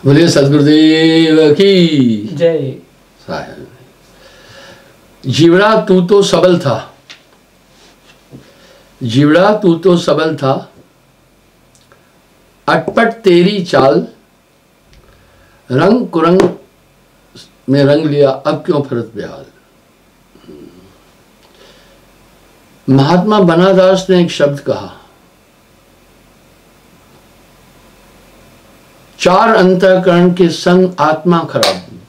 बोलिए सदगुरुदेव की जय। साहेब, जीवड़ा तू तो सबल था, जीवड़ा तू तो सबल था, अटपट तेरी चाल, रंग कुरंग में रंग लिया, अब क्यों फरत बेहाल। महात्मा बनादास ने एक शब्द कहा, चार अंतःकरण के संग आत्मा खराब।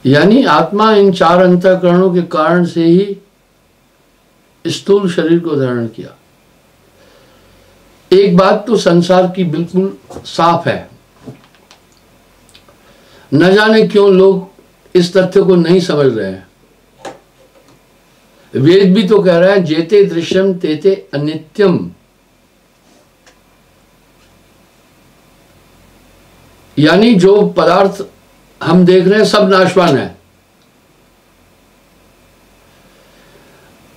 यानी आत्मा इन चार अंतःकरणों के कारण से ही स्थूल शरीर को धारण किया। एक बात तो संसार की बिल्कुल साफ है, न जाने क्यों लोग इस तथ्य को नहीं समझ रहे हैं। वेद भी तो कह रहा है, जेते दृश्यम तेते अनित्यम। यानी जो पदार्थ हम देख रहे हैं सब नाशवान है।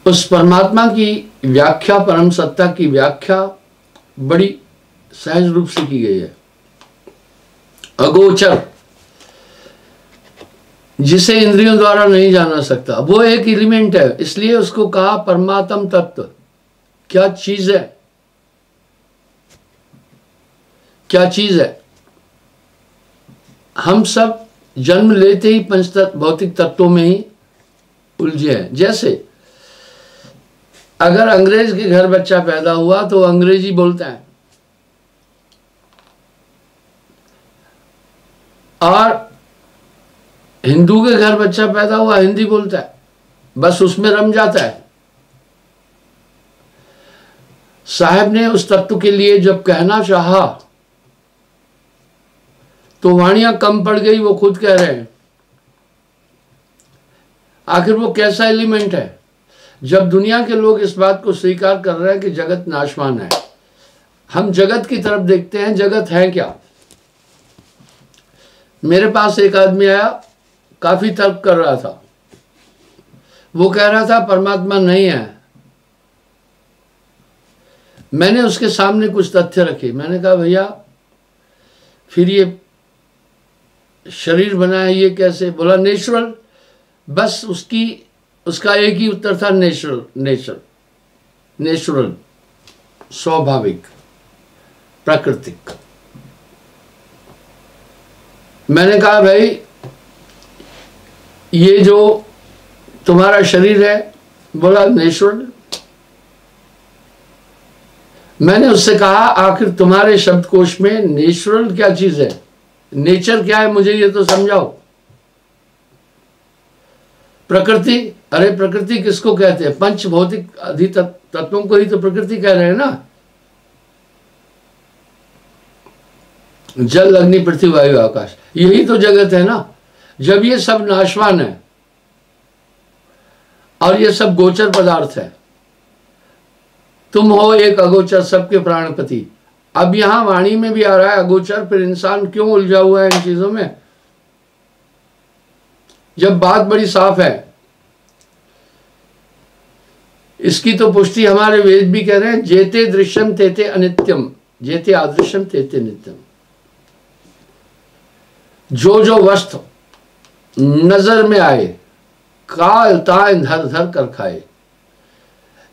उस परमात्मा की व्याख्या, परम सत्ता की व्याख्या बड़ी सहज रूप से की गई है। अगोचर, जिसे इंद्रियों द्वारा नहीं जाना सकता, वो एक एलिमेंट है, इसलिए उसको कहा परमात्म तत्व। क्या चीज है, क्या चीज है? हम सब जन्म लेते ही पंच भौतिक तत्वों में ही उलझे हैं। जैसे अगर अंग्रेज के घर बच्चा पैदा हुआ तो अंग्रेजी बोलता है, और हिंदू के घर बच्चा पैदा हुआ हिंदी बोलता है, बस उसमें रम जाता है। साहब ने उस तत्व के लिए जब कहना चाहा तो वाणियां कम पड़ गई, वो खुद कह रहे हैं। आखिर वो कैसा एलिमेंट है? जब दुनिया के लोग इस बात को स्वीकार कर रहे हैं कि जगत नाशवान है, हम जगत की तरफ देखते हैं, जगत है क्या? मेरे पास एक आदमी आया, काफी तर्क कर रहा था। वो कह रहा था परमात्मा नहीं है। मैंने उसके सामने कुछ तथ्य रखे। मैंने कहा भैया फिर ये शरीर बना है ये कैसे? बोला नेचुरल। बस उसका एक ही उत्तर था, नेचुरल, स्वाभाविक, प्राकृतिक। मैंने कहा भाई ये जो तुम्हारा शरीर है, बोला नेचुरल। मैंने उससे कहा आखिर तुम्हारे शब्दकोश में नेचुरल क्या चीज है, नेचर क्या है, मुझे ये तो समझाओ। प्रकृति, अरे प्रकृति किसको कहते हैं? पंच भौतिक तत्वों को ही तो प्रकृति कह रहे हैं ना। जल, अग्नि, पृथ्वी, वायु, आकाश, यही तो जगत है ना। जब ये सब नाशवान है और ये सब गोचर पदार्थ है, तुम हो एक अगोचर सबके प्राणपति। अब यहां वाणी में भी आ रहा है अगोचर, फिर इंसान क्यों उलझा हुआ है इन चीजों में, जब बात बड़ी साफ है। इसकी तो पुष्टि हमारे वेद भी कह रहे हैं, जेते दृश्यम तेते अनित्यम, जेते आदृश्यम तेते नित्यम। जो जो वस्तु नजर में आए, काल तान धर धर कर खाए।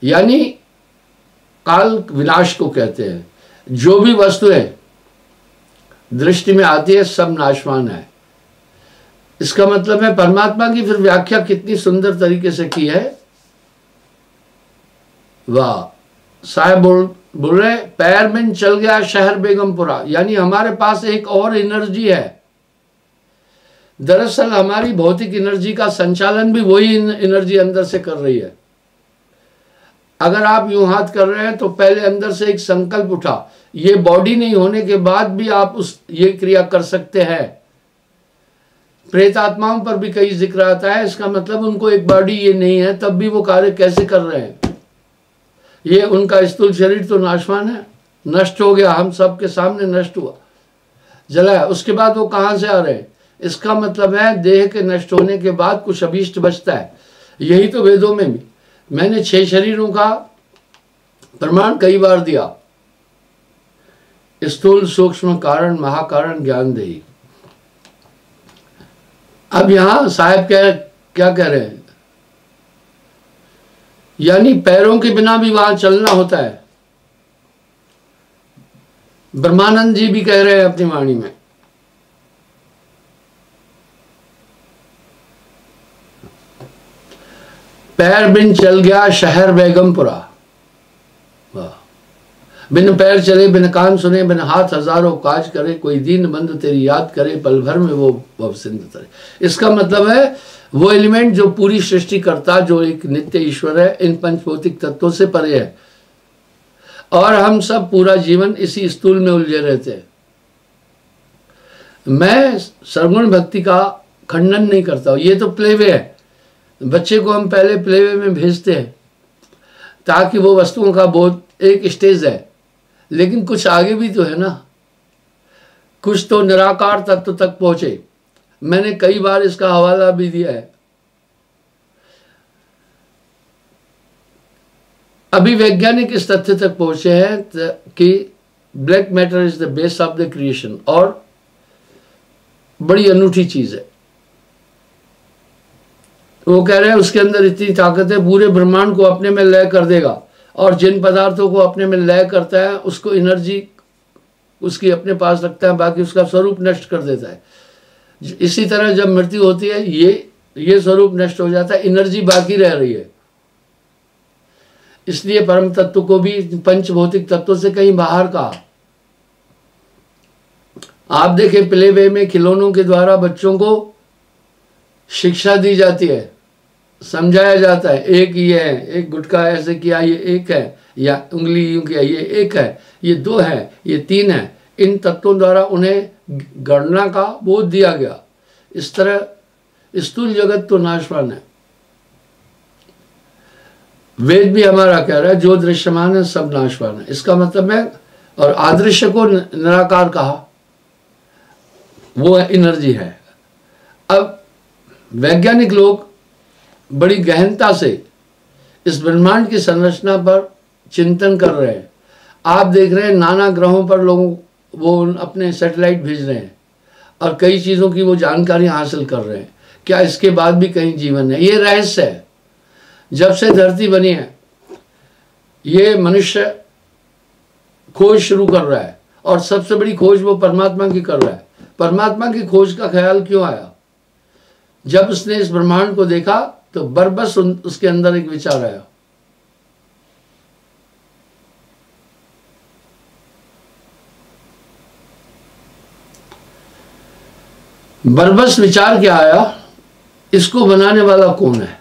यानी काल विनाश को कहते हैं। जो भी वस्तुएं दृष्टि में आती है सब नाशवान है। इसका मतलब है परमात्मा की फिर व्याख्या कितनी सुंदर तरीके से की है। वाह। साहब बोल रहे पैर में चल गया शहर बेगमपुरा। यानी हमारे पास एक और एनर्जी है। दरअसल हमारी भौतिक एनर्जी का संचालन भी वही एनर्जी अंदर से कर रही है। अगर आप यूं हाथ कर रहे हैं तो पहले अंदर से एक संकल्प उठा। ये बॉडी नहीं होने के बाद भी आप ये क्रिया कर सकते हैं। प्रेत आत्माओं पर भी कई जिक्र आता है। इसका मतलब उनको एक बॉडी ये नहीं है, तब भी वो कार्य कैसे कर रहे हैं। ये उनका स्थूल शरीर तो नाशवान है, नष्ट हो गया, हम सबके सामने नष्ट हुआ, जला है। उसके बाद वो कहां से आ रहे हैं? इसका मतलब है देह के नष्ट होने के बाद कुछ अभीष्ट बचता है। यही तो वेदों में भी मैंने 6 शरीरों का प्रमाण कई बार दिया। स्थूल सूक्ष्म कारण महाकारण ज्ञान देही। अब यहां साहब क्या कह रहे हैं, यानी पैरों के बिना भी वहां चलना होता है। ब्रह्मानंद जी भी कह रहे हैं अपनी वाणी में, पैर बिन चल गया शहर बेगमपुरा। वाह, बिन पैर चले बिन कान सुने बिन हाथ हजारों काज करे, कोई दीन बंद तेरी याद करे पल भर में वो भव सिंध तरे। इसका मतलब है वो एलिमेंट जो पूरी सृष्टि करता, जो एक नित्य ईश्वर है, इन पंचभौतिक तत्वों से परे है, और हम सब पूरा जीवन इसी स्थूल में उलझे रहते हैं। मैं सर्वगुण भक्ति का खंडन नहीं करता हूं, ये तो प्लेवे है। बच्चे को हम पहले प्लेवे में भेजते हैं ताकि वो वस्तुओं का बोध, एक स्टेज है, लेकिन कुछ आगे भी तो है ना, कुछ तो निराकार तत्व तक पहुंचे। मैंने कई बार इसका हवाला भी दिया है। अभी वैज्ञानिक इस तथ्य तक पहुंचे हैं कि black matter is the base of the creation, और बड़ी अनूठी चीज है। वो कह रहे हैं उसके अंदर इतनी ताकत है, पूरे ब्रह्मांड को अपने में लय कर देगा, और जिन पदार्थों को अपने में लय करता है उसको एनर्जी उसकी अपने पास रखता है, बाकी उसका स्वरूप नष्ट कर देता है। इसी तरह जब मृत्यु होती है ये स्वरूप नष्ट हो जाता है, एनर्जी बाकी रह रही है। इसलिए परम तत्व को भी पंचभौतिक तत्वों से कहीं बाहर कहा। आप देखें प्ले वे में खिलौनों के द्वारा बच्चों को शिक्षा दी जाती है, समझाया जाता है, एक ये है, एक गुटखा ऐसे किया ये एक है, या उंगली यूं किया ये एक है, ये दो है, ये तीन है। इन तत्वों द्वारा उन्हें गणना का बोध दिया गया। इस तरह स्थूल जगत तो नाशवान है। वेद भी हमारा कह रहा है जो दृश्यमान है सब नाशवान है। इसका मतलब है, और आदृश्य को निराकार कहा, वो एनर्जी है। अब वैज्ञानिक लोग बड़ी गहनता से इस ब्रह्मांड की संरचना पर चिंतन कर रहे हैं। आप देख रहे हैं नाना ग्रहों पर लोगों वो अपने सैटेलाइट भेज रहे हैं और कई चीज़ों की वो जानकारी हासिल कर रहे हैं। क्या इसके बाद भी कहीं जीवन है? ये रहस्य है। जब से धरती बनी है ये मनुष्य खोज शुरू कर रहा है, और सबसे बड़ी खोज वो परमात्मा की कर रहा है। परमात्मा की खोज का ख्याल क्यों आया? जब उसने इस ब्रह्मांड को देखा तो बरबस उसके अंदर एक विचार आया। बरबस विचार क्या आया, इसको बनाने वाला कौन है?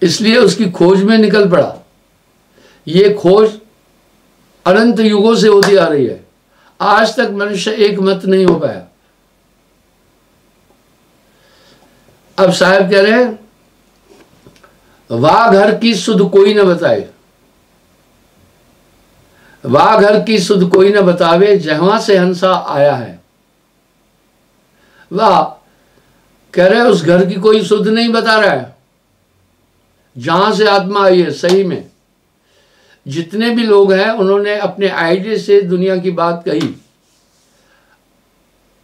इसलिए उसकी खोज में निकल पड़ा। ये खोज अनंत युगों से होती आ रही है, आज तक मनुष्य एक मत नहीं हो पाया। अब साहब कह रहे हैं वाह घर की सुध कोई न बताए, वाह घर की सुध कोई न बतावे, जहां से हंसा आया है। वाह कह रहे उस घर की कोई सुध नहीं बता रहा है, जहां से आत्मा आई है। सही में जितने भी लोग हैं उन्होंने अपने आइडिया से दुनिया की बात कही।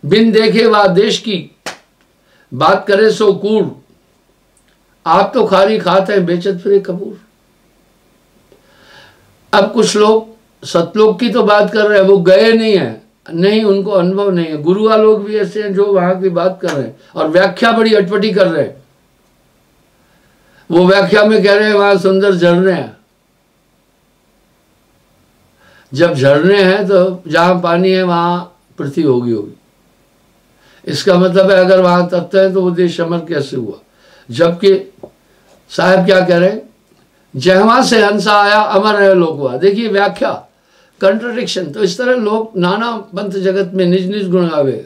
बिन देखे वह देश की बात करे सो कूड़, आप तो खारी खाते हैं बेचत फिरे कपूर। अब कुछ लोग सतलोक की तो बात कर रहे हैं, वो गए नहीं है, नहीं उनको अनुभव नहीं है। गुरुआ लोग भी ऐसे हैं जो वहां की बात कर रहे हैं और व्याख्या बड़ी अटपटी कर रहे हैं। वो व्याख्या में कह रहे हैं वहां सुंदर झरने हैं। जब झरने हैं तो जहां पानी है वहां पृथ्वी होगी। इसका मतलब है अगर वहां तत्व है तो वो देश अमर कैसे हुआ? जबकि साहब क्या कह रहे हैं, जहां से हंसा आया अमर है लोक हुआ। देखिए व्याख्या, कंट्रडिक्शन। तो इस तरह लोग नाना पंथ जगत में निज निज गुण गावे।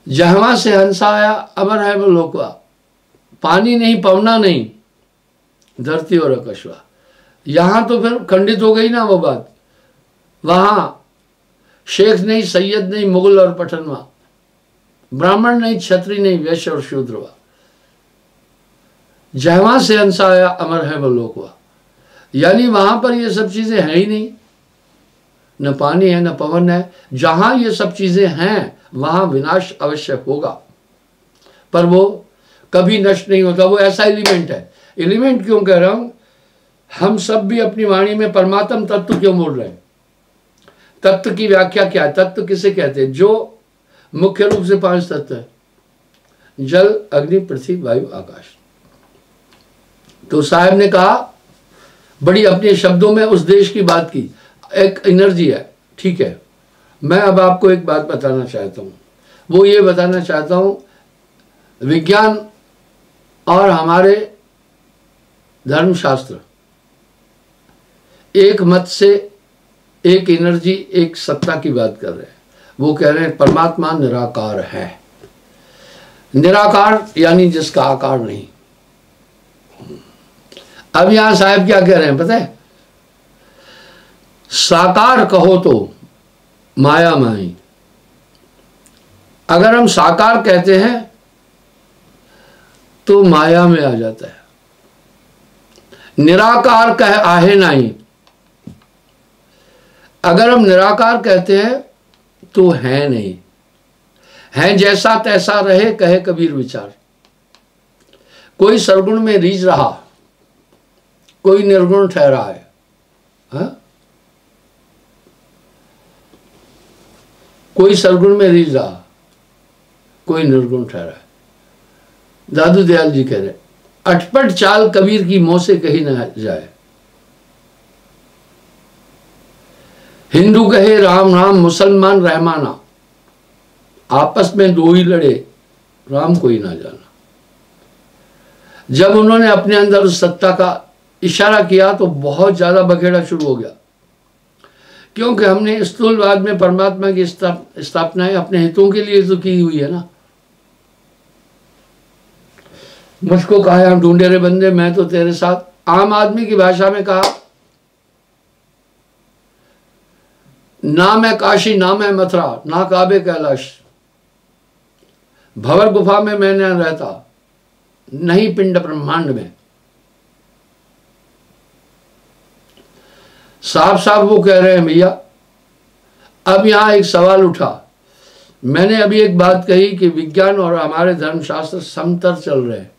जहां से हंसा आया अमर है वो लोक हुआ। पानी नहीं, पवना नहीं, धरती और आकाशवा। यहां तो फिर खंडित हो गई ना वो बात। वहां शेख नहीं, सैयद नहीं, मुगल और पठनवा, ब्राह्मण नहीं, क्षत्रिय नहीं, वैश्य और शूद्रवा। जहां से हंसा आया अमर है वो लोक हुआ। यानी वहां पर ये सब चीजें है ही नहीं। न पानी है, न पवन है। जहां ये सब चीजें हैं वहां विनाश अवश्य होगा, पर वो कभी नष्ट नहीं होता। वो ऐसा एलिमेंट है। एलिमेंट क्यों कह रहा हूं? हम सब भी अपनी वाणी में परमात्म तत्व क्यों बोल रहे हैं? तत्व की व्याख्या क्या है? तत्व किसे कहते हैं? जो मुख्य रूप से 5 तत्व है, जल, अग्नि, पृथ्वी, वायु, आकाश। तो साहब ने कहा, बड़ी अपने शब्दों में उस देश की बात की, एक एनर्जी है, ठीक है। मैं अब आपको एक बात बताना चाहता हूं, वो ये बताना चाहता हूं, विज्ञान और हमारे धर्मशास्त्र एक मत से एक एनर्जी, एक सत्ता की बात कर रहे हैं। वो कह रहे हैं परमात्मा निराकार है। निराकार यानी जिसका आकार नहीं। अब यहां साहब क्या कह रहे हैं पता है? साकार कहो तो माया माई। अगर हम साकार कहते हैं तो माया में आ जाता है। निराकार कह आहे नहीं। अगर हम निराकार कहते हैं तो है नहीं। है जैसा तैसा रहे, कहे कबीर विचार। कोई सरगुण में रीझ रहा, कोई निर्गुण ठहरा है, हा? कोई सरगुण में रीझ रहा, कोई निर्गुण ठहरा है। दादू दयाल जी कह रहे, अटपट चाल कबीर की मुंह से कही न जाए। हिंदू कहे राम राम, मुसलमान रहमाना, आपस में दो ही लड़े, राम कोई ना जाना। जब उन्होंने अपने अंदर उस सत्ता का इशारा किया तो बहुत ज्यादा बखेड़ा शुरू हो गया, क्योंकि हमने स्थूलवाद में परमात्मा की स्थापना अपने हितों के लिए तो की हुई है ना। मुझको कहा हम ढूंढे रे बंदे, मैं तो तेरे साथ। आम आदमी की भाषा में कहा, ना मैं काशी, ना मैं मथुरा, ना काबे कैलाश, भंवर गुफा में मैं न रहता, नहीं पिंड ब्रह्मांड में। साफ साफ वो कह रहे हैं भैया। अब यहां एक सवाल उठा। मैंने अभी एक बात कही कि विज्ञान और हमारे धर्मशास्त्र समतर चल रहे हैं।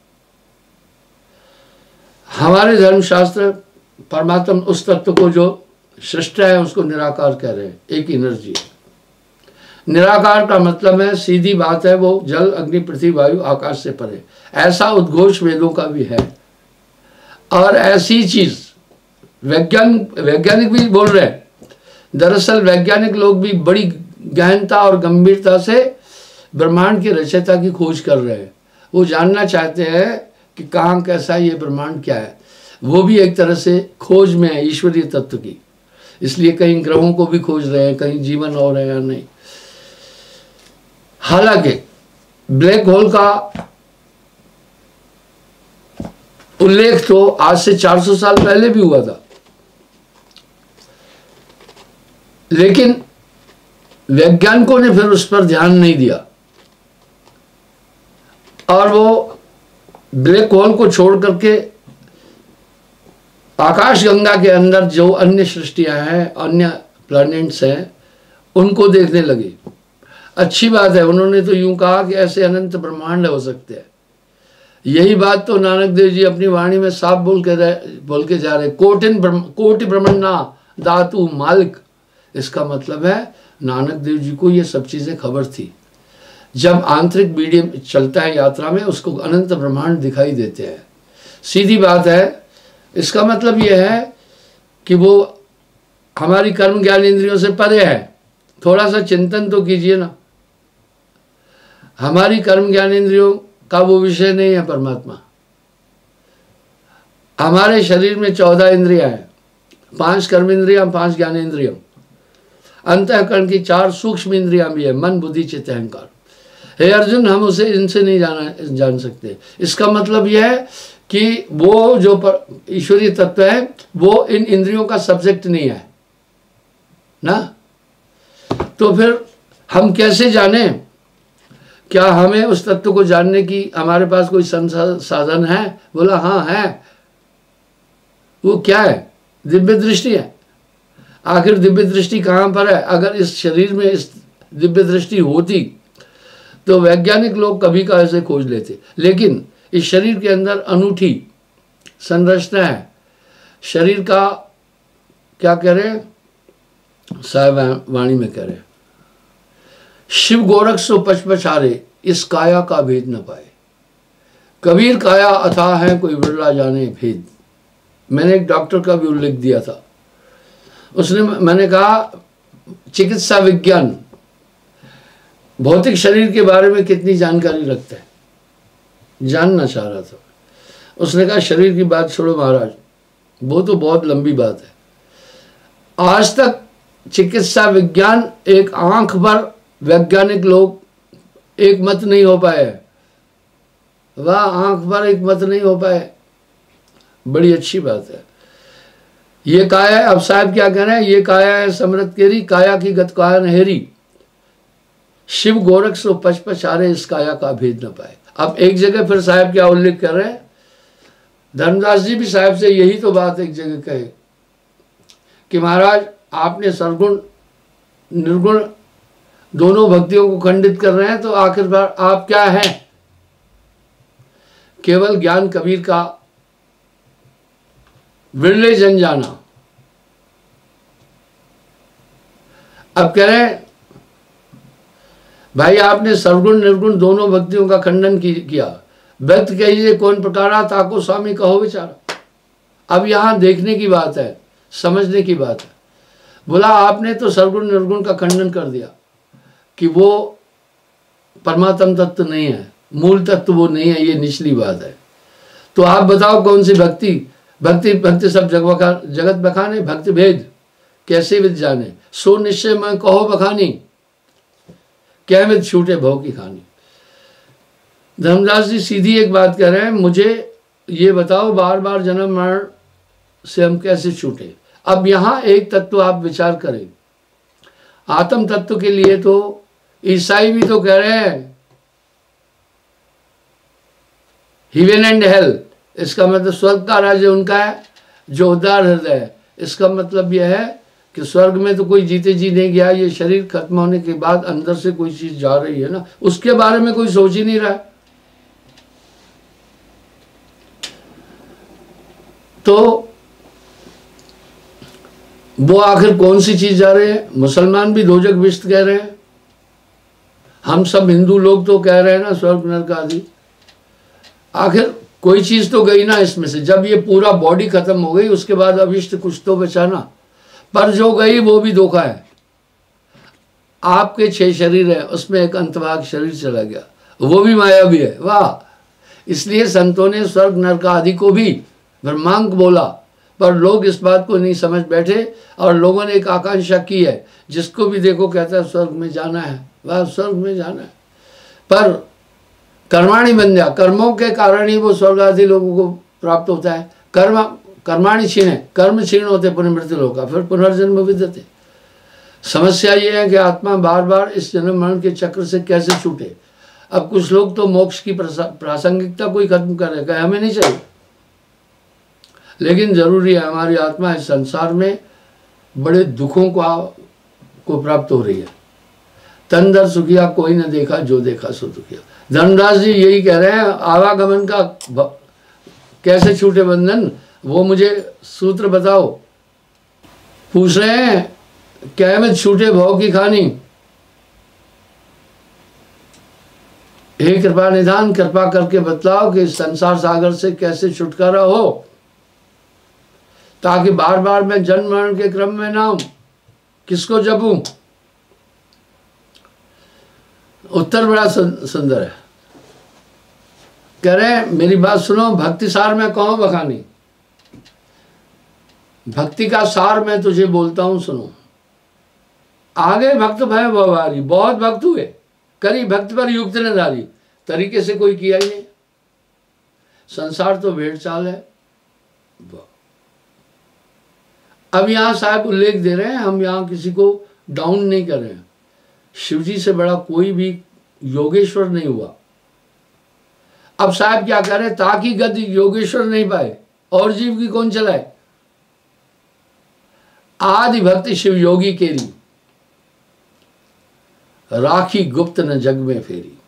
हमारे धर्मशास्त्र परमात्मा उस तत्व को जो सृष्टा है उसको निराकार कह रहे हैं, एक एनर्जी है। निराकार का मतलब है, सीधी बात है, वो जल, अग्नि, पृथ्वी, वायु, आकाश से परे। ऐसा उद्घोष वेदों का भी है। और ऐसी चीज वैज्ञानिक भी बोल रहे हैं। दरअसल वैज्ञानिक लोग भी बड़ी गहनता और गंभीरता से ब्रह्मांड की रचयिता की खोज कर रहे हैं। वो जानना चाहते हैं कि कहाँ कैसा ये ब्रह्मांड क्या है। वो भी एक तरह से खोज में है ईश्वरीय तत्व की। इसलिए कहीं ग्रहों को भी खोज रहे हैं, कहीं जीवन और है या नहीं। हालांकि ब्लैक होल का उल्लेख तो आज से 400 साल पहले भी हुआ था, लेकिन वैज्ञानिकों ने फिर उस पर ध्यान नहीं दिया और वो ब्लैक होल को छोड़ करके आकाशगंगा के अंदर जो अन्य सृष्टियां हैं, अन्य प्लैनेट्स हैं, उनको देखने लगे। अच्छी बात है, उन्होंने तो यूं कहा कि ऐसे अनंत ब्रह्मांड हो सकते हैं। यही बात तो नानक देव जी अपनी वाणी में साफ बोल के जा रहे, कोटि ब्रह्मण्डा धातु मालिक। इसका मतलब है नानक देव जी को ये सब चीजें खबर थी। जब आंतरिक मीडियम चलता है यात्रा में, उसको अनंत ब्रह्मांड दिखाई देते हैं। सीधी बात है। इसका मतलब यह है कि वो हमारी कर्म ज्ञान इंद्रियों से परे है। थोड़ा सा चिंतन तो कीजिए ना। हमारी कर्म ज्ञान इंद्रियों का वो विषय नहीं है परमात्मा। हमारे शरीर में 14 इंद्रियां हैं, 5 कर्म इंद्रियां, 5 ज्ञान इंद्रियों, अंतःकरण की 4 सूक्ष्म इंद्रियां भी है, मन, बुद्धि, चित्त, अहंकार। हे अर्जुन, हम उसे इनसे नहीं जान सकते। इसका मतलब यह है कि वो जो ईश्वरीय तत्व है वो इन इंद्रियों का सब्जेक्ट नहीं है ना। तो फिर हम कैसे जाने? क्या हमें उस तत्व को जानने की हमारे पास कोई साधन है? बोला हाँ है। वो क्या है? दिव्य दृष्टि है। आखिर दिव्य दृष्टि कहाँ पर है? अगर इस शरीर में इस दिव्य दृष्टि होती तो वैज्ञानिक लोग कभी का ऐसे खोज लेते, लेकिन इस शरीर के अंदर अनूठी संरचना है। शरीर का क्या कह रहे हैं साहिब वाणी में कह रहे हैं, शिव गोरख सो पचपचारे इस काया का भेद न पाए, कबीर काया अथाह है कोई बिरला जाने भेद। मैंने एक डॉक्टर का भी उल्लेख दिया था, उसने मैंने कहा चिकित्सा विज्ञान भौतिक शरीर के बारे में कितनी जानकारी रखता है, जानना चाह रहा था। उसने कहा शरीर की बात छोड़ो महाराज, वो तो बहुत लंबी बात है। आज तक चिकित्सा विज्ञान एक आंख पर वैज्ञानिक लोग एक मत नहीं हो पाए, वह आंख पर एक मत नहीं हो पाए, बड़ी अच्छी बात है। ये काया है, अब साहब क्या कह रहे हैं, ये काया है समृत केरी, काया की गत काया नहेरी, शिव गोरख सो पचपचारे इस काया का भेद न पाए। अब एक जगह फिर साहब क्या उल्लेख कर रहे हैं, धर्मदास जी भी साहब से यही तो बात एक जगह कहे कि महाराज आपने सरगुण निर्गुण दोनों भक्तियों को खंडित कर रहे हैं, तो आखिरकार आप क्या हैं? केवल ज्ञान कबीर का विरले जन जाना। अब कह रहे हैं भाई आपने सरगुण निर्गुण दोनों भक्तियों का खंडन किया, व्यक्त कहिए कौन प्रकारा ताको स्वामी कहो विचारा। अब यहां देखने की बात है, समझने की बात है। बोला आपने तो सरगुण निर्गुण का खंडन कर दिया कि वो परमात्म तत्व नहीं है, मूल तत्व वो नहीं है, ये निचली बात है। तो आप बताओ कौन सी भक्ति? भक्ति भक्ति सब जगत बखाने, भक्ति भेद कैसे विद जाने, सो निश्चय मैं कहो बखानी, क्या विद छूटे भव की खानी। धर्मदास जी सीधी एक बात कह रहे हैं, मुझे ये बताओ बार बार जन्म मरण से हम कैसे छूटे। अब यहां एक तत्व आप विचार करें, आत्म तत्व के लिए तो ईसाई भी तो कह रहे हैं हेवन एंड हेल, इसका मतलब स्वर्ग का राज्य उनका है जो उदार हृदय है। इसका मतलब यह है कि स्वर्ग में तो कोई जीते जी नहीं गया, ये शरीर खत्म होने के बाद अंदर से कोई चीज जा रही है ना, उसके बारे में कोई सोच ही नहीं रहा है। तो वो आखिर कौन सी चीज जा रही है? मुसलमान भी दोजक विष्ट कह रहे हैं, हम सब हिंदू लोग तो कह रहे हैं ना स्वर्ग नरक आदि। आखिर कोई चीज तो गई ना इसमें से। जब ये पूरा बॉडी खत्म हो गई उसके बाद अभिष्ट कुछ तो बचा ना, पर जो गई वो भी धोखा है। आपके 6 शरीर है, उसमें एक अंतभाग शरीर चला गया, वो भी माया भी है। वाह! इसलिए संतों ने स्वर्ग नरक आदि को भी ब्रह्मांक बोला, पर लोग इस बात को नहीं समझ बैठे और लोगों ने एक आकांक्षा की है, जिसको भी देखो कहता है स्वर्ग में जाना है, वह स्वर्ग में जाना है। पर कर्माणी बंध्या, कर्मों के कारण ही वो स्वर्ग आदि लोगों को प्राप्त होता है। कर्माणी छीने, कर्म छीण होते पुनर्मृत्यु लोग का, फिर पुनर्जन्म विद्यते। समस्या ये है कि आत्मा बार बार इस जन्म मरण के चक्र से कैसे छूटे। अब कुछ लोग तो मोक्ष की प्रासंगिकता को ही खत्म कर रहे हैं, हमें नहीं चाहिए, लेकिन जरूरी है हमारी आत्मा इस संसार में बड़े दुखों को प्राप्त हो रही है। तन दर सुखिया कोई न देखा, जो देखा सो दुखिया। धर्मदास जी यही कह रहे हैं, आवागमन का कैसे छूटे बंधन, वो मुझे सूत्र बताओ। पूछ रहे हैं क्या में छूटे भव की खानी। हे कृपा निधान, कृपा करके बतलाओ कि संसार सागर से कैसे छुटकारा हो, ताकि बार बार मैं जन्म मरण के क्रम में ना हूं। किसको जपूं? उत्तर बड़ा सुंदर है। कह रहे हैं मेरी बात सुनो, भक्ति सार में कहो बखानी। भक्ति का सार मैं तुझे बोलता हूं, सुनो। आगे भक्त भय भवारी, बहुत भक्त हुए, करी भक्त पर युक्त न धारी, तरीके से कोई किया ही नहीं। संसार तो भेड़ चाल है। अब यहां साहब उल्लेख दे रहे हैं, हम यहां किसी को डाउन नहीं कर रहे हैं। शिवजी से बड़ा कोई भी योगेश्वर नहीं हुआ। अब साहब क्या कह रहे हैं, ताकि गद योगेश्वर नहीं पाए और जीव की कौन चलाए। आदि भक्ति शिव योगी केरी, राखी गुप्त न जग में फेरी।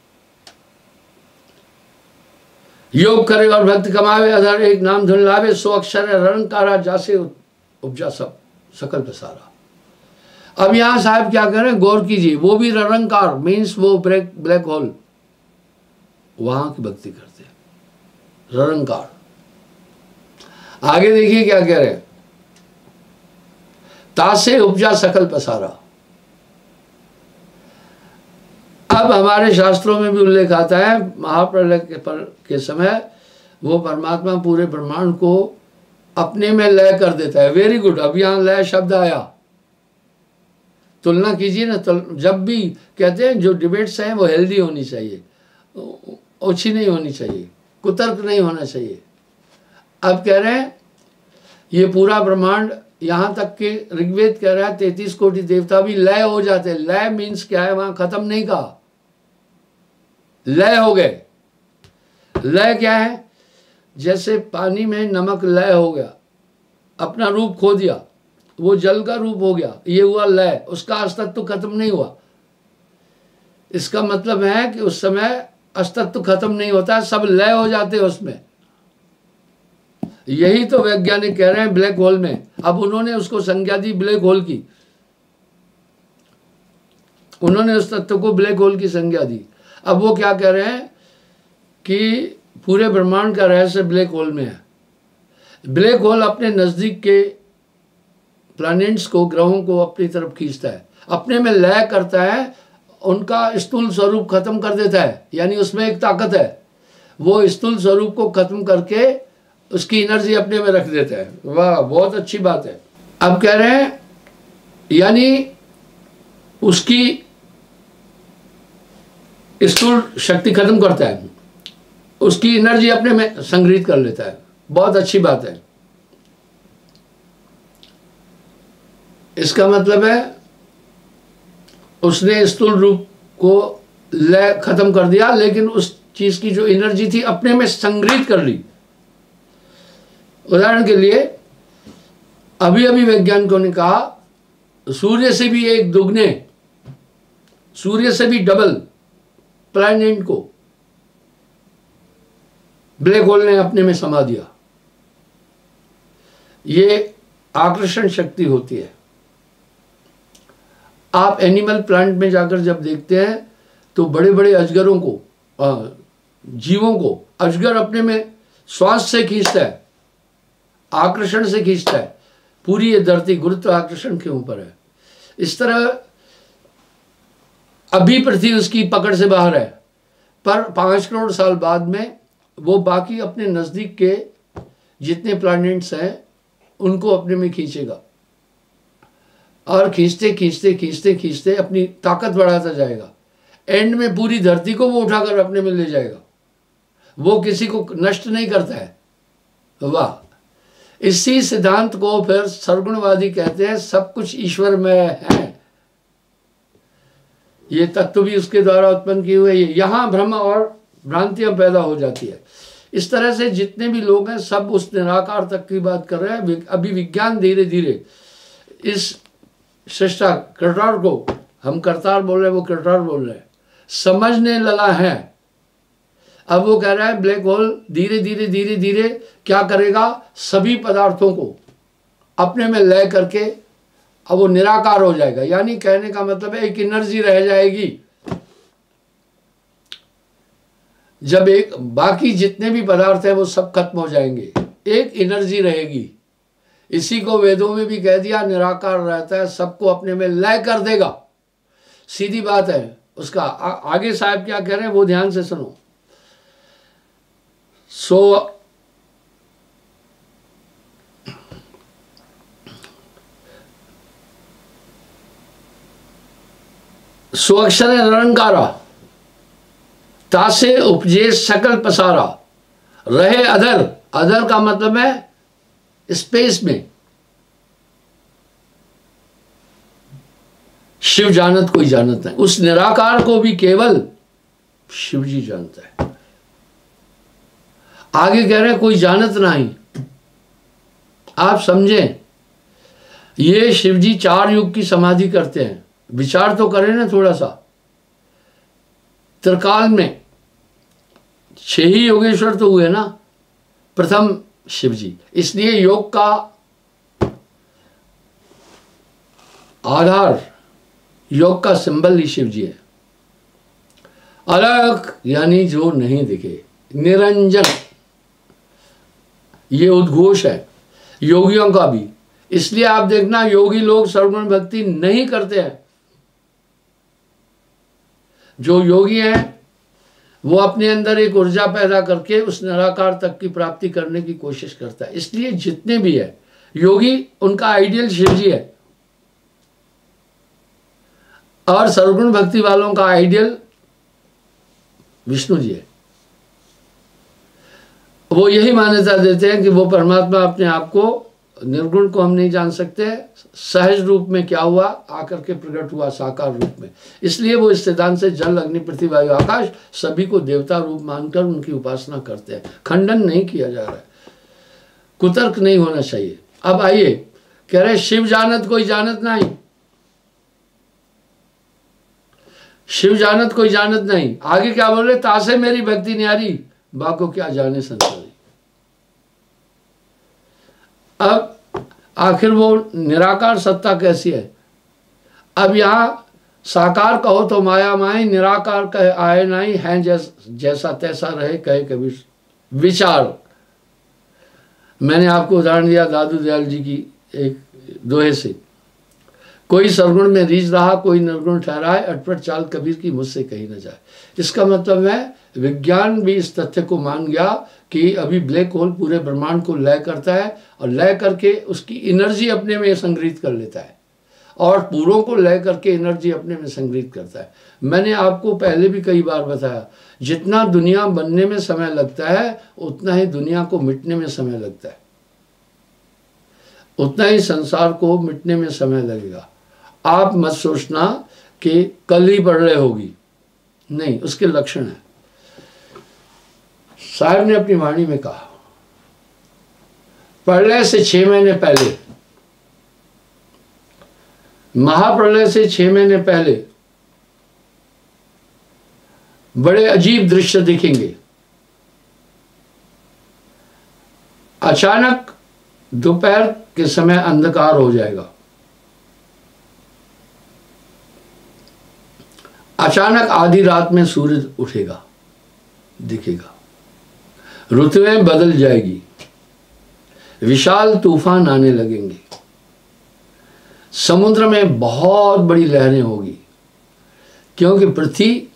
योग करे और भक्त कमावे, अधर एक नाम धुन लावे, सो अक्षर रंकारा जासे उपजा सब सकल पसारा। अब यहां साहब क्या करें, गौर कीजिए, वो भी रंकार मीन्स वो ब्लैक होल, वहां की भक्ति करते हैं रंकार। आगे देखिए क्या कह रहे हैं, तासे उपजा सकल पसारा। अब हमारे शास्त्रों में भी उल्लेख आता है, महाप्रलय के समय वो परमात्मा पूरे ब्रह्मांड को अपने में लय कर देता है। Very good. अब यहां लय शब्द आया, तुलना कीजिए ना। जब भी कहते हैं जो डिबेट्स हैं वो हेल्दी होनी चाहिए, ओछी नहीं होनी चाहिए, कुतर्क नहीं होना चाहिए। अब कह रहे हैं ये पूरा ब्रह्मांड, यहां तक कि ऋग्वेद कह रहा है 33 कोटि देवता भी लय हो जाते हैं। लय मीन्स क्या है, वहां खत्म नहीं कहा, लय हो गए। लय क्या है, जैसे पानी में नमक लय हो गया, अपना रूप खो दिया, वो जल का रूप हो गया, ये हुआ लय, उसका अस्तित्व खत्म नहीं हुआ। इसका मतलब है कि उस समय अस्तित्व खत्म नहीं होता, सब लय हो जाते हैं उसमें। यही तो वैज्ञानिक कह रहे हैं ब्लैक होल में। अब उन्होंने उसको संज्ञा दी ब्लैक होल की, उन्होंने उस तत्व को ब्लैक होल की संज्ञा दी। अब वो क्या कह रहे हैं कि पूरे ब्रह्मांड का रहस्य ब्लैक होल में है। ब्लैक होल अपने नजदीक के प्लैनेट्स को, ग्रहों को अपनी तरफ खींचता है, अपने में लय करता है, उनका स्थूल स्वरूप खत्म कर देता है। यानी उसमें एक ताकत है, वो स्थूल स्वरूप को खत्म करके उसकी एनर्जी अपने में रख देता है। वाह, बहुत अच्छी बात है। अब कह रहे हैं यानी उसकी स्थूल शक्ति खत्म करता है, उसकी एनर्जी अपने में संग्रहित कर लेता है। बहुत अच्छी बात है। इसका मतलब है उसने स्थूल रूप को लय खत्म कर दिया, लेकिन उस चीज की जो एनर्जी थी अपने में संग्रहित कर ली। उदाहरण के लिए अभी अभी वैज्ञानिकों ने कहा सूर्य से भी एक दुगने, सूर्य से भी डबल प्लैनेट को ब्लैक होल ने अपने में समा दिया। ये आकर्षण शक्ति होती है। आप एनिमल प्लांट में जाकर जब देखते हैं तो बड़े बड़े अजगरों को, जीवों को अजगर अपने में श्वास से खींचता है, आकर्षण से खींचता है। पूरी ये धरती गुरुत्व आकर्षण के ऊपर है। इस तरह अभी पृथ्वी उसकी पकड़ से बाहर है, पर 5 करोड़ साल बाद में वो बाकी अपने नजदीक के जितने प्लैनेट्स हैं उनको अपने में खींचेगा, और खींचते खींचते खींचते खींचते अपनी ताकत बढ़ाता जाएगा। एंड में पूरी धरती को वो उठाकर अपने में ले जाएगा। वो किसी को नष्ट नहीं करता है। वाह। इसी सिद्धांत को फिर सर्वगुणवादी कहते हैं, सब कुछ ईश्वरमय है। ये तत्व भी उसके द्वारा उत्पन्न किए हुए। यहां भ्रम और भ्रांतियां पैदा हो जाती है। इस तरह से जितने भी लोग हैं सब उस निराकार तक की बात कर रहे हैं। अभी विज्ञान धीरे धीरे इस सृष्टा करतार को, हम करतार बोल रहे हैं, वो करतार बोल रहे हैं, समझने लगा है। अब वो कह रहा है ब्लैक होल धीरे धीरे धीरे धीरे क्या करेगा, सभी पदार्थों को अपने में लय करके अब वो निराकार हो जाएगा। यानी कहने का मतलब है एक एनर्जी रह जाएगी। जब एक बाकी जितने भी पदार्थ हैं वो सब खत्म हो जाएंगे, एक एनर्जी रहेगी। इसी को वेदों में भी कह दिया, निराकार रहता है, सबको अपने में लय कर देगा। सीधी बात है। उसका आगे साहब क्या कह रहे हैं वो ध्यान से सुनो। सो अक्षर निरंकारा, तासे उपजे सकल पसारा, रहे अधर। अधर का मतलब है स्पेस में। शिव जानत कोई जानत नहीं, उस निराकार को भी केवल शिव जी जानता है। आगे कह रहे हैं कोई जानत नहीं। आप समझें, ये शिव जी 4 युग की समाधि करते हैं। विचार तो करें ना थोड़ा सा। त्रिकाल में 6 ही योगेश्वर तो हुए ना, प्रथम शिव जी। इसलिए योग का आधार, योग का सिंबल ही शिव जी है। अलग यानी जो नहीं दिखे, निरंजन, ये उद्घोष है योगियों का भी। इसलिए आप देखना योगी लोग सर्वगुण भक्ति नहीं करते हैं। जो योगी हैं वो अपने अंदर एक ऊर्जा पैदा करके उस निराकार तक की प्राप्ति करने की कोशिश करता है। इसलिए जितने भी है योगी, उनका आइडियल शिव जी है, और सर्वगुण भक्ति वालों का आइडियल विष्णु जी है। वो यही मान्यता देते हैं कि वो परमात्मा अपने आप को, निर्गुण को हम नहीं जान सकते, सहज रूप में क्या हुआ, आकर के प्रकट हुआ साकार रूप में। इसलिए वो इस सिद्धांत से जल, अग्नि, पृथ्वी, वायु, आकाश सभी को देवता रूप मानकर उनकी उपासना करते हैं। खंडन नहीं किया जा रहा है, कुतर्क नहीं होना चाहिए। अब आइए, कह रहे शिव जानत कोई जानत नहीं, शिव जानत कोई जानत नहीं। आगे क्या बोल रहे, तासे मेरी भक्ति न्यारी, बाको क्या जाने संसारी। अब आखिर वो निराकार सत्ता कैसी है। अब यहां साकार कहो तो माया माई, निराकार कहे आए नहीं, है जैसा तैसा रहे कहे कबीर विचार। मैंने आपको उदाहरण दिया दादू दयाल जी की एक दोहे से, कोई सरगुण में रीझ रहा कोई निर्गुण ठहराए, अटपट चाल कबीर की मुझसे कही न जाए। इसका मतलब है विज्ञान भी इस तथ्य को मान गया कि अभी ब्लैक होल पूरे ब्रह्मांड को लय करता है और लय करके उसकी एनर्जी अपने में संग्रहित कर लेता है, और पूरों को लय करके एनर्जी अपने में संग्रहित करता है। मैंने आपको पहले भी कई बार बताया, जितना दुनिया बनने में समय लगता है उतना ही दुनिया को मिटने में समय लगता है, उतना ही संसार को मिटने में समय लगेगा। आप मत सोचना कि कल ही प्रलय होगी, नहीं, उसके लक्षण है। साहब ने अपनी वाणी में कहा, प्रलय से 6 महीने पहले, महाप्रलय से 6 महीने पहले बड़े अजीब दृश्य दिखेंगे। अचानक दोपहर के समय अंधकार हो जाएगा, अचानक आधी रात में सूरज उठेगा, दिखेगा, ऋतुएं बदल जाएगी, विशाल तूफान आने लगेंगे, समुद्र में बहुत बड़ी लहरें होगी, क्योंकि पृथ्वी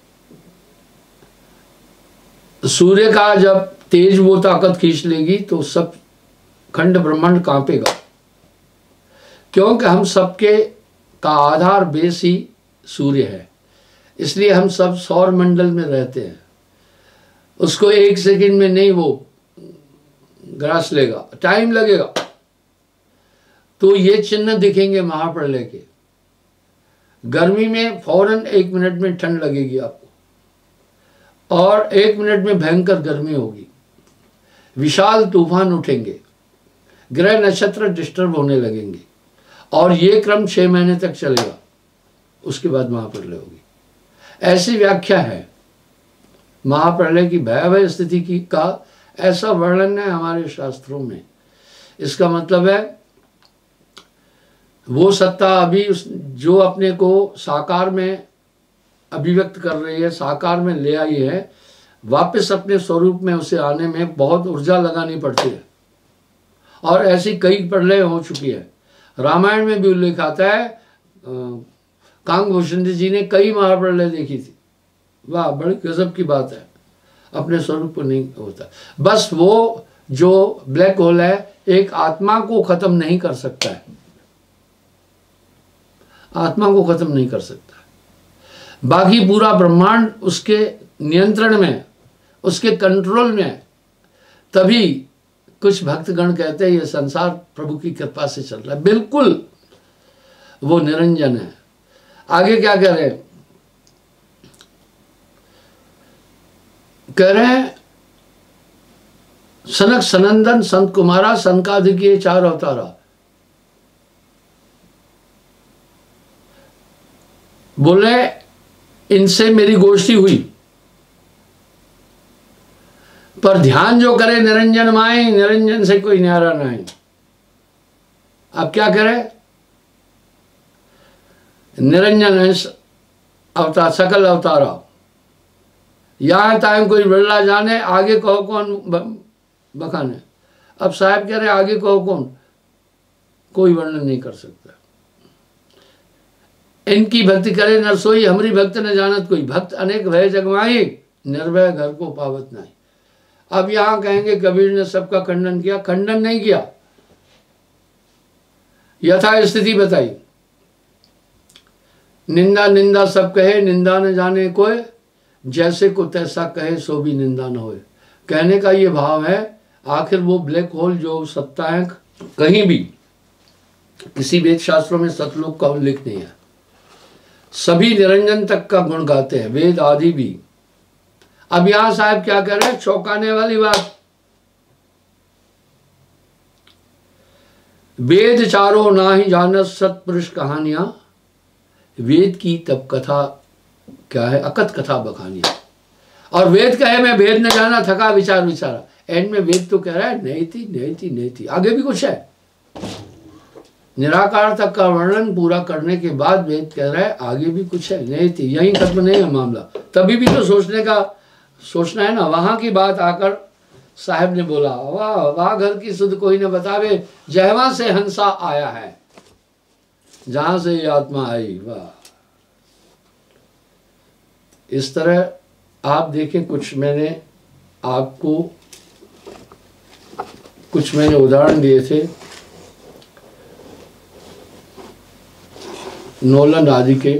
सूर्य का जब तेज वो ताकत खींच लेगी तो सब खंड ब्रह्मांड कांपेगा, क्योंकि हम सबके का आधार बेस ही सूर्य है। इसलिए हम सब सौर मंडल में रहते हैं, उसको 1 सेकंड में नहीं वो ग्रास लेगा, टाइम लगेगा। तो ये चिन्ह दिखेंगे महाप्रलय के। गर्मी में फौरन 1 मिनट में ठंड लगेगी आपको, और 1 मिनट में भयंकर गर्मी होगी, विशाल तूफान उठेंगे, ग्रह नक्षत्र डिस्टर्ब होने लगेंगे, और ये क्रम 6 महीने तक चलेगा। उसके बाद महाप्रलय होगी। ऐसी व्याख्या है महाप्रलय की, भयावह स्थिति की का ऐसा वर्णन है हमारे शास्त्रों में। इसका मतलब है वो सत्ता अभी जो अपने को साकार में अभिव्यक्त कर रही है, साकार में ले आई है, वापस अपने स्वरूप में उसे आने में बहुत ऊर्जा लगानी पड़ती है, और ऐसी कई प्रलय हो चुकी है। रामायण में भी उल्लेख आता है, कांगभूषण जी ने कई महाप्रलय देखी थी। वाह, बड़ी गजब की बात है, अपने स्वरूप को नहीं होता। बस वो जो ब्लैक होल है एक आत्मा को खत्म नहीं कर सकता है, आत्मा को खत्म नहीं कर सकता। बाकी पूरा ब्रह्मांड उसके नियंत्रण में, उसके कंट्रोल में। तभी कुछ भक्तगण कहते हैं ये संसार प्रभु की कृपा से चल रहा है। बिल्कुल वो निरंजन है। आगे क्या कह रहे हैं, कह रहे हैं सनक सनंदन संत कुमारा, सनकादिक 4 अवतारा। बोले इनसे मेरी गोष्ठी हुई, पर ध्यान जो करे निरंजन माई, निरंजन से कोई न्यारा नहीं। अब क्या करे, निरंजन अंश अवतार, सकल अवतारा, यहां टाइम कोई बिरला जाने, आगे कहो कौन बखाने। अब साहब कह रहे आगे कहो कौन, कोई वर्णन नहीं कर सकता। इनकी भक्ति करे नरसोई, हमारी भक्त न जानत कोई, भक्त अनेक भय जगमाई, निर्भय घर को पावत नहीं। अब यहां कहेंगे कबीर ने सबका खंडन किया, खंडन नहीं किया, यथा स्थिति बताई। निंदा निंदा सब कहे, निंदा न जाने कोई, जैसे को तैसा कहे सो भी निंदा न होए। कहने का ये भाव है, आखिर वो ब्लैक होल जो सत्ता है, कहीं भी किसी वेद शास्त्रों में सतलोक का उल्लेख नहीं है। सभी निरंजन तक का गुण गाते हैं, वेद आदि भी। अब यहां साहब क्या कर रहे हैं, चौंकाने वाली बात। वेद चारों ना ही जानत सतपुरुष कहानियां, वेद की तब कथा क्या है, अकथ कथा बखानियां। और वेद कहे मैं भेद न जाना, थका विचार विचारा। एंड में वेद तो कह रहा है नहीं थी नहीं थी नहीं थी, आगे भी कुछ है। निराकार तक का वर्णन पूरा करने के बाद वेद कह रहा है आगे भी कुछ है, नहीं थी, यही खत्म नहीं है मामला। तभी भी तो सोचना है ना। वहां की बात आकर साहब ने बोला, वाह वाह घर की सुध कोई न बतावे, जहवा से हंसा आया है, जहां से ये आत्मा आई। वाह, इस तरह आप देखें, कुछ मैंने उदाहरण दिए थे नोलन आदि के,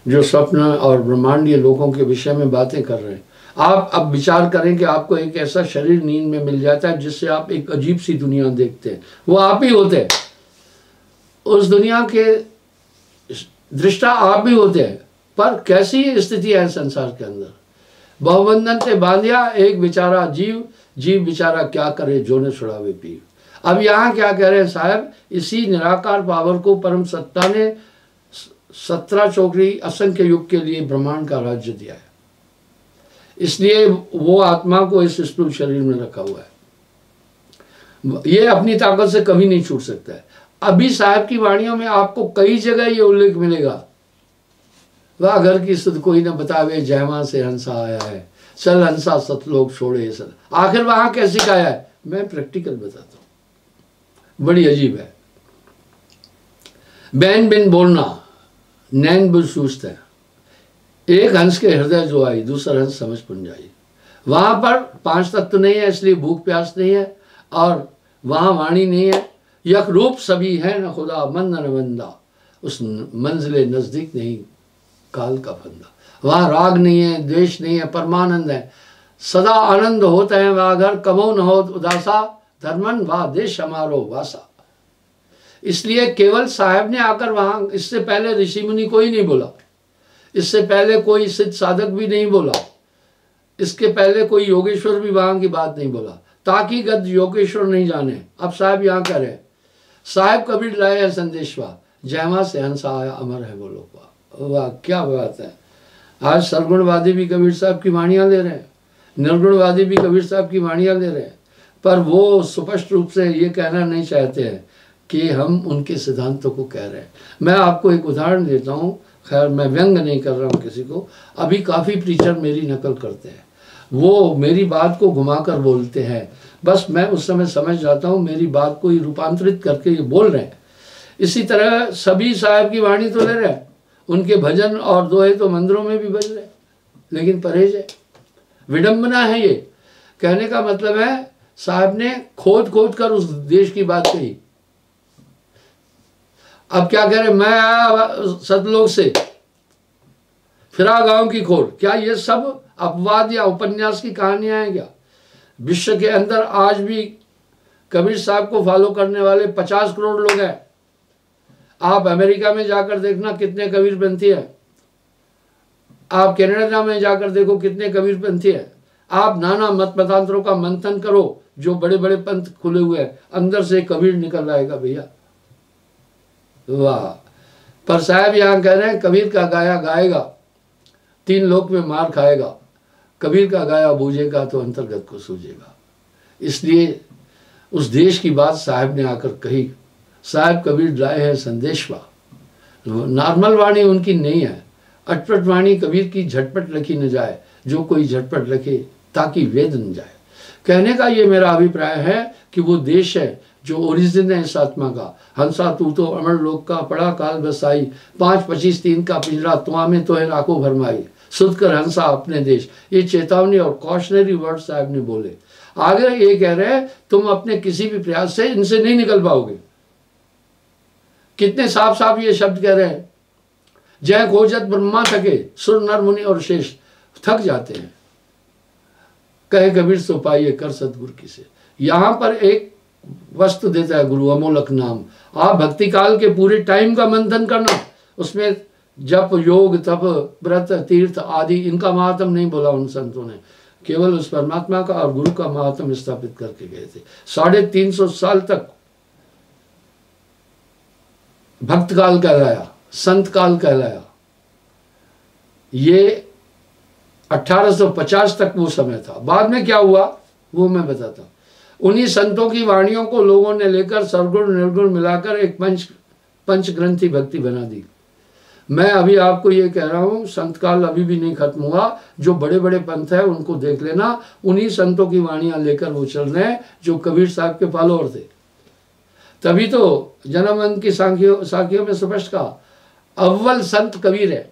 जो स्वप्न और ब्रह्मांडीय लोगों के विषय में बातें कर रहे हैं। आप अब विचार करें कि आपको एक ऐसा शरीर नींद में मिल जाता है जिससे आप एक अजीब सी दुनिया देखते हैं, वो आप ही होते हैं। उस दुनिया के दृष्टा आप भी होते हैं, पर कैसी स्थिति है संसार के अंदर। बहुबंधन से बांधिया एक बेचारा जीव, जीव बेचारा क्या करे जो न छुड़ावे पीर। अब यहाँ क्या कह रहे हैं साहब, इसी निराकार पावर को परम सत्ता ने 17 चौकड़ी असंख्य युग के लिए ब्रह्मांड का राज्य दिया है, इसलिए वो आत्मा को इस स्थूल शरीर में रखा हुआ है। ये अपनी ताकत से कभी नहीं छूट सकता है। अभी साहब की वाणियों में आपको कई जगह ये उल्लेख मिलेगा, वह घर की सुध कोई न बतावे, जयमा से हंसा आया है, चल हंसा सतलोक छोड़े सत। आखिर वहां कैसे कहा है, मैं प्रैक्टिकल बताता हूं, बड़ी अजीब है। बैन बिन बोलना, नैन बुझ सूझते हैं, एक हंस के हृदय जो आई, दूसरा हंस समझ पुन जाई। वहां पर 5 तत्व नहीं है, इसलिए भूख प्यास नहीं है, और वहां वाणी नहीं है। यक रूप सभी है न खुदा, मंद न बंदा, उस मंजिले नजदीक नहीं काल का फंदा। वहां राग नहीं है, द्वेष नहीं है, परमानंद है, सदा आनंद होता है। वह घर कबो न हो उदासा, धर्मन वा देश हमारो वासा। इसलिए केवल साहब ने आकर वहां, इससे पहले ऋषि मुनि कोई नहीं बोला, इससे पहले कोई सिद्ध साधक भी नहीं बोला, इसके पहले कोई योगेश्वर भी वहां की बात नहीं बोला, ताकि गद योगेश्वर नहीं जाने। अब साहब यहाँ कह रहे, साहब कबीर लाए है संदेशवा, जयमा से हंसा आया अमर है बोलो। वाह क्या बात है। आज सरगुणवादी भी कबीर साहब की वाणियां ले रहे हैं, निर्गुणवादी भी कबीर साहब की वाणियां ले रहे हैं, पर वो स्पष्ट रूप से ये कहना नहीं चाहते हैं कि हम उनके सिद्धांतों को कह रहे हैं। मैं आपको एक उदाहरण देता हूँ, खैर मैं व्यंग नहीं कर रहा हूँ किसी को। अभी काफ़ी प्रीचर मेरी नकल करते हैं, वो मेरी बात को घुमाकर बोलते हैं, बस मैं उस समय समझ जाता हूँ मेरी बात को ही रूपांतरित करके ये बोल रहे हैं। इसी तरह सभी साहब की वाणी तो ले रहे हैं, उनके भजन और दोहे तो मंदिरों में भी बज रहे, लेकिन परहेज है, विडंबना है। ये कहने का मतलब है साहब ने खोद खोद कर उस देश की बात कही। अब क्या कह रहे, मैं आया सतलोक से, फिरा गांव की खोर। क्या ये सब अपवाद या उपन्यास की कहानियां हैं क्या? विश्व के अंदर आज भी कबीर साहब को फॉलो करने वाले 50 करोड़ लोग हैं। आप अमेरिका में जाकर देखना कितने कबीरपंथी हैं, आप कनाडा में जाकर देखो कितने कबीरपंथी हैं। आप नाना मत मतांतरों का मंथन करो, जो बड़े बड़े पंथ खुले हुए हैं, अंदर से कबीर निकल आएगा भैया। वाह, पर साहब यहाँ कह रहे हैं कबीर का गाया गाएगा, 3 लोक में मार खाएगा, कबीर का गाया बूझेगा तो अंतर्गत को सूझेगा। इसलिए उस देश की बात साहब ने आकर कही। साहब कबीर लाए हैं संदेशवा। नॉर्मल वाणी उनकी नहीं है, अटपट वाणी कबीर की झटपट लिखी न जाए, जो कोई झटपट लिखे ताकि वेद न जाए। कहने का ये मेरा अभिप्राय है कि वो देश है जो ओरिजिन है इस आत्मा का। हंसा तू तो अमर लोक का, पड़ा काल बसाई, 5-25-3 का पिंजरा तुआ में तो है लाखों भरमाई, सुध कर हंसा अपने देश। ये चेतावनी और कॉशनरी वर्ड साहब ने बोले। आगे ये कह रहे हैं तुम अपने किसी भी प्रयास से इनसे नहीं निकल पाओगे। कितने साफ साफ ये शब्द कह रहे हैं। जय खोजत ब्रह्मा थके, सुर नर मुनि और शेष थक जाते हैं, कहे कबीर सो पाइए कर सतगुरु की से। यहां पर एक वस्तु देता है गुरु, अमोलक नाम। आप भक्ति काल के पूरे टाइम का मंथन करना, उसमें जप योग तप व्रत तीर्थ आदि इनका महात्म नहीं बोला उन संतों ने, केवल उस परमात्मा का और गुरु का महात्म स्थापित करके गए थे। 350 साल तक भक्त काल कहलाया, संत काल कहलाया। ये 1850 तक वो समय था। बाद में क्या हुआ वो मैं बताता हूँ। उन्हीं संतों की वाणियों को लोगों ने लेकर सरगुण निर्गुण मिलाकर एक पंच ग्रंथी भक्ति बना दी। मैं अभी आपको ये कह रहा हूँ, संत काल अभी भी नहीं खत्म हुआ। जो बड़े बड़े पंथ है उनको देख लेना, उन्हीं संतों की वाणियां लेकर वो चल रहे हैं जो कबीर साहब के फॉलोअर थे। तभी तो जनमन की साखियों में स्पष्ट कहा, अव्वल संत कबीर है,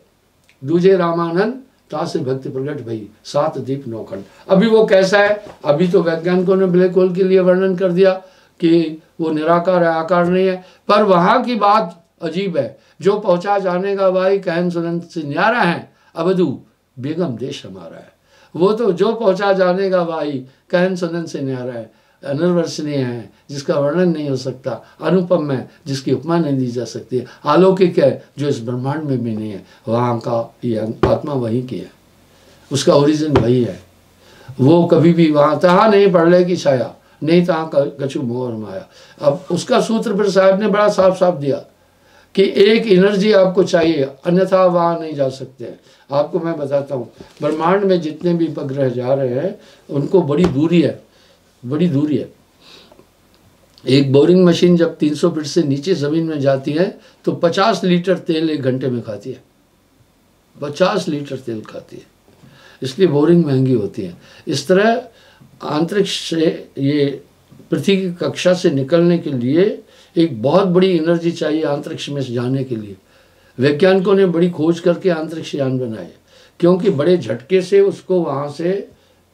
दूजे रामानंद, तासे भक्ति प्रगट भई, 7 दीप 9 खंड। अभी वो कैसा है, अभी तो वैज्ञानिकों ने ब्लैक होल के लिए वर्णन कर दिया कि वो निराकार है, आकार नहीं है। पर वहां की बात अजीब है। जो पहुंचा जाने का भाई कहन सुनन से न्यारा है, अवधू बेगम देश हमारा है। वो तो जो पहुंचा जाने का भाई कहन सुनन से न्यारा है, अनिर्वचनीय है, जिसका वर्णन नहीं हो सकता, अनुपम है, जिसकी उपमा नहीं दी जा सकती है, अलौकिक है, जो इस ब्रह्मांड में भी नहीं है। वहाँ का ये आत्मा वहीं की है, उसका ओरिजिन वही है। वो कभी भी वहाँ तहा नहीं पड़ले की छाया, नहीं तहाँ कछु मोह माया। अब उसका सूत्र फिर साहब ने बड़ा साफ साफ दिया कि एक एनर्जी आपको चाहिए, अन्यथा वहाँ नहीं जा सकते हैं। आपको मैं बताता हूँ, ब्रह्मांड में जितने भी उपग्रह जा रहे हैं उनको बड़ी दूरी है, बड़ी दूरी है। एक बोरिंग मशीन जब 300 फीट से नीचे जमीन में जाती है तो 50 लीटर तेल 1 घंटे में खाती है, 50 लीटर तेल खाती है। इसलिए बोरिंग महंगी होती है। इस तरह अंतरिक्ष से ये पृथ्वी की कक्षा से निकलने के लिए एक बहुत बड़ी एनर्जी चाहिए अंतरिक्ष में जाने के लिए। वैज्ञानिकों ने बड़ी खोज करके अंतरिक्ष यान बनाए, क्योंकि बड़े झटके से उसको वहाँ से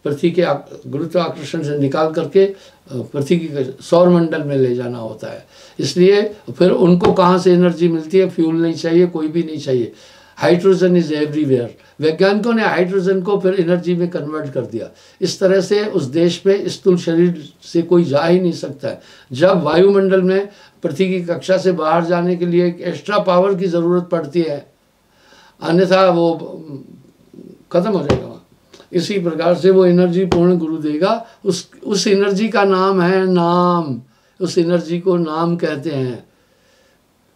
पृथ्वी के गुरुत्वाकर्षण से निकाल करके पृथ्वी के सौर मंडल में ले जाना होता है। इसलिए फिर उनको कहाँ से एनर्जी मिलती है, फ्यूल नहीं चाहिए, कोई भी नहीं चाहिए। Hydrogen is everywhere. वैज्ञानिकों ने हाइड्रोजन को फिर एनर्जी में कन्वर्ट कर दिया। इस तरह से उस देश में स्थूल शरीर से कोई जा ही नहीं सकता है। जब वायुमंडल में पृथ्वी की कक्षा से बाहर जाने के लिए एक एक्स्ट्रा पावर की ज़रूरत पड़ती है, अन्यथा वो खत्म हो जाएगा। इसी प्रकार से वो एनर्जी पूर्ण गुरु देगा। उस एनर्जी का नाम है नाम। उस एनर्जी को नाम कहते हैं।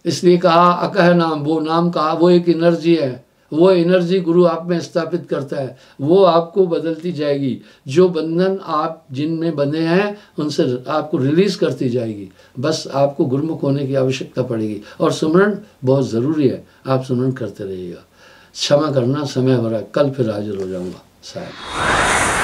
इसलिए कहा अकह नाम, वो नाम कहा, वो एक एनर्जी है। वो एनर्जी गुरु आप में स्थापित करता है, वो आपको बदलती जाएगी। जो बंधन आप जिनमें बंधे हैं उनसे आपको रिलीज करती जाएगी। बस आपको गुरुमुख होने की आवश्यकता पड़ेगी। और सुमरण बहुत ज़रूरी है, आप सुमरण करते रहिएगा। क्षमा करना, समय हो रहा है, कल फिर हाजिर हो जाऊंगा साहब।